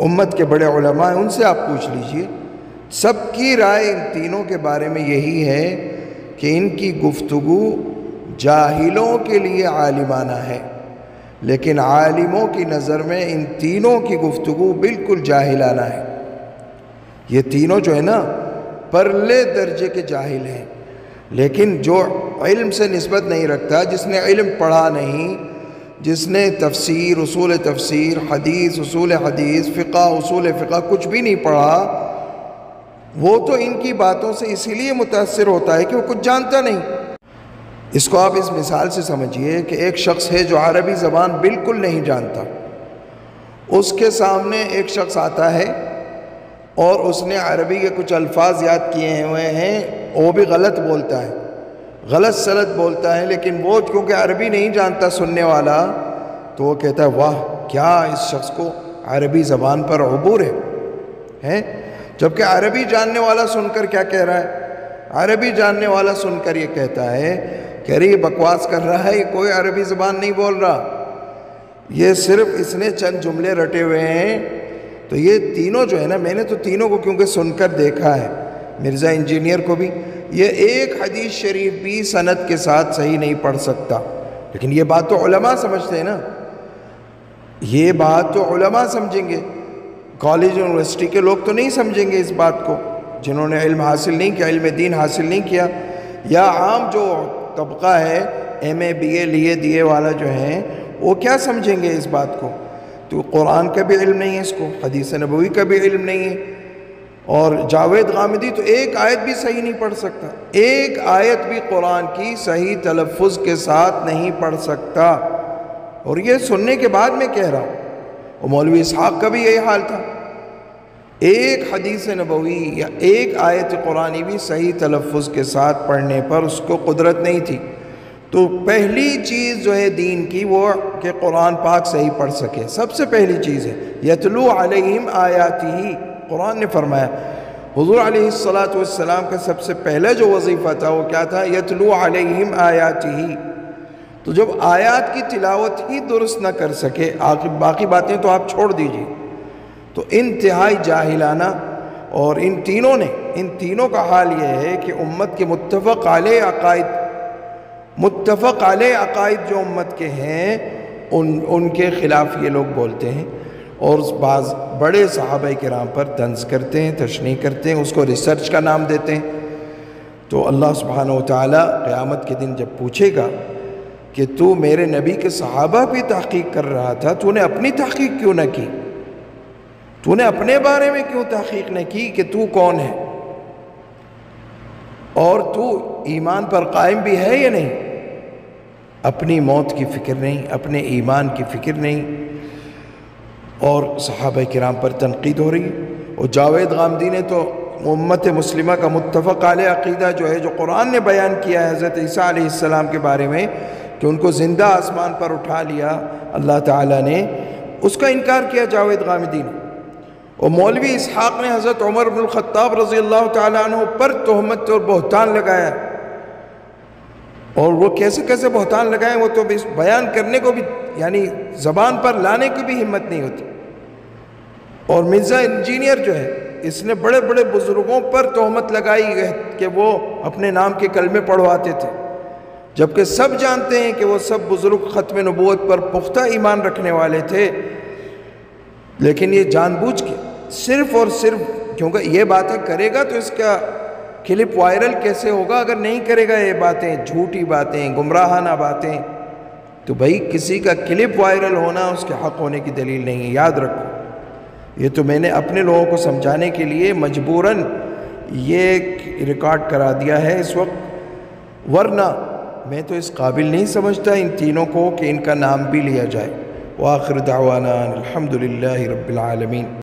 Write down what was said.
امت کے بڑے علماء ہیں، ان سے آپ پوچھ لیجئے، سب کی رائے ان تینوں کے بارے میں یہی ہے کہ ان کی گفتگو جاہلوں کے لیے عالمانہ ہے، لیکن عالموں کی نظر میں ان تینوں کی گفتگو بالکل جاہلانہ ہے۔ یہ تینوں جو ہے نا پرلے درجے کے جاہل ہیں، لیکن جو علم سے نسبت نہیں رکھتا، جس نے علم پڑھا نہیں، جس نے تفسیر، اصول تفسیر، حدیث، اصول حدیث، فقہ، اصول فقہ کچھ بھی نہیں پڑھا، وہ تو ان کی باتوں سے اسی لیے متاثر ہوتا ہے کہ وہ کچھ جانتا نہیں۔ اس کو آپ اس مثال سے سمجھیے کہ ایک شخص ہے جو عربی زبان بالکل نہیں جانتا، اس کے سامنے ایک شخص آتا ہے اور اس نے عربی کے کچھ الفاظ یاد کیے ہوئے ہیں، وہ بھی غلط بولتا ہے، غلط سلط بولتا ہے، لیکن وہ کیونکہ عربی نہیں جانتا سننے والا، تو وہ کہتا ہے واہ کیا اس شخص کو عربی زبان پر عبور ہے، جبکہ عربی جاننے والا سن کر کیا کہہ رہا ہے؟ عربی جاننے والا سن کر یہ کہتا ہے کہ ارے یہ بکواس کر رہا ہے، یہ کوئی عربی زبان نہیں بول رہا، یہ صرف اس نے چند جملے رٹے ہوئے ہیں۔ تو یہ تینوں جو ہے نا، میں نے تو تینوں کو کیونکہ سن کر دیکھا ہے، مرزا انجینئر کو بھی، یہ ایک حدیث شریف بھی سند کے ساتھ صحیح نہیں پڑھ سکتا، لیکن یہ بات تو علماء سمجھتے ہیں نا، یہ بات تو علماء سمجھیں گے، کالج یونیورسٹی کے لوگ تو نہیں سمجھیں گے اس بات کو، جنہوں نے علم حاصل نہیں کیا، علم دین حاصل نہیں کیا، یا عام جو طبقہ ہے ایم اے بی اے لیے دیے والا جو ہیں، وہ کیا سمجھیں گے اس بات کو؟ تو قرآن کا بھی علم نہیں ہے اس کو، حدیث نبوی کا بھی علم نہیں ہے، اور جاوید غامدی تو ایک آیت بھی صحیح نہیں پڑھ سکتا، ایک آیت بھی قرآن کی صحیح تلفظ کے ساتھ نہیں پڑھ سکتا، اور یہ سننے کے بعد میں کہہ رہا ہوں۔ اور مولوی اسحاق کا بھی یہی حال تھا، ایک حدیث نبوی یا ایک آیت قرآنی بھی صحیح تلفظ کے ساتھ پڑھنے پر اس کو قدرت نہیں تھی۔ تو پہلی چیز جو ہے دین کی وہ کہ قرآن پاک صحیح پڑھ سکے، سب سے پہلی چیز ہے یتلو علیہم آیاتہ، قرآن نے فرمایا۔ حضور علیہ السلام کا سب سے پہلا جو وظیفہ تھا وہ کیا تھا؟ یتلو علیہم آیاتہ۔ تو جب آیات کی تلاوت ہی درست نہ کر سکے، باقی باتیں تو آپ چھوڑ دیجئے، تو انتہائی جاہلانہ، اور ان تینوں کا حال یہ ہے کہ امت کے متفق علیہ عقائد جو امت کے ہیں ان کے خلاف یہ لوگ بولتے ہیں، اور بعض بڑے صحابہ کرام پر طنز کرتے ہیں، تشنیع کرتے ہیں، اس کو ریسرچ کا نام دیتے ہیں۔ تو اللہ سبحانہ وتعالی قیامت کے دن جب پوچھے گا کہ تو میرے نبی کے صحابہ بھی تحقیق کر رہا تھا، تو نے اپنی تحقیق کیوں نہ کی؟ تو نے اپنے بارے میں کیوں تحقیق نہ کی کہ تو کون ہے، اور تو ایمان پر قائم بھی ہے یا نہیں؟ اپنی موت کی فکر نہیں، اپنے ایمان کی فکر نہیں، اور صحابہ کرام پر تنقید ہو رہی ہے۔ اور جاوید غامدی نے تو امت مسلمہ کا متفق علیہ عقیدہ جو ہے، جو قرآن نے بیان کیا ہے حضرت عیسیٰ علیہ السلام کے بارے میں کہ ان کو زندہ آسمان پر اٹھا لیا اللہ تعالیٰ نے، اس کا انکار کیا جاوید غامدی نے۔ اور مولوی اسحاق نے حضرت عمر بن الخطاب رضی اللہ تعالیٰ عنہ پر تہمت اور بہتان لگایا، اور وہ کیسے کیسے بہتان لگائیں وہ تو بیان کرنے کو بھی، یعنی زبان پر لانے کی بھی ہمت نہیں ہوتی۔ اور مرزا انجینئر جو ہے، اس نے بڑے بڑے بزرگوں پر تہمت لگائی ہے کہ وہ اپنے نام کے کلمے پڑھواتے تھے، جبکہ سب جانتے ہیں کہ وہ سب بزرگ ختم نبوت پر پختہ ایمان رکھنے والے تھے، لیکن یہ جان بوجھ کے صرف اور صرف کیونکہ یہ باتیں کرے گا تو اس کا کلپ وائرل کیسے ہوگا؟ اگر نہیں کرے گا یہ باتیں، جھوٹی باتیں، گمراہانہ باتیں، تو بھائی کسی کا کلپ وائرل ہونا اس کے حق ہونے کی دلیل نہیں ہے، یاد رکھو۔ یہ تو میں نے اپنے لوگوں کو سمجھانے کے لیے مجبوراً یہ ریکارڈ کرا دیا ہے اس وقت، ورنہ میں تو اس قابل نہیں سمجھتا ان تینوں کو کہ ان کا نام بھی لیا جائے۔ وآخر دعوانا الحمدللہ رب العالمین۔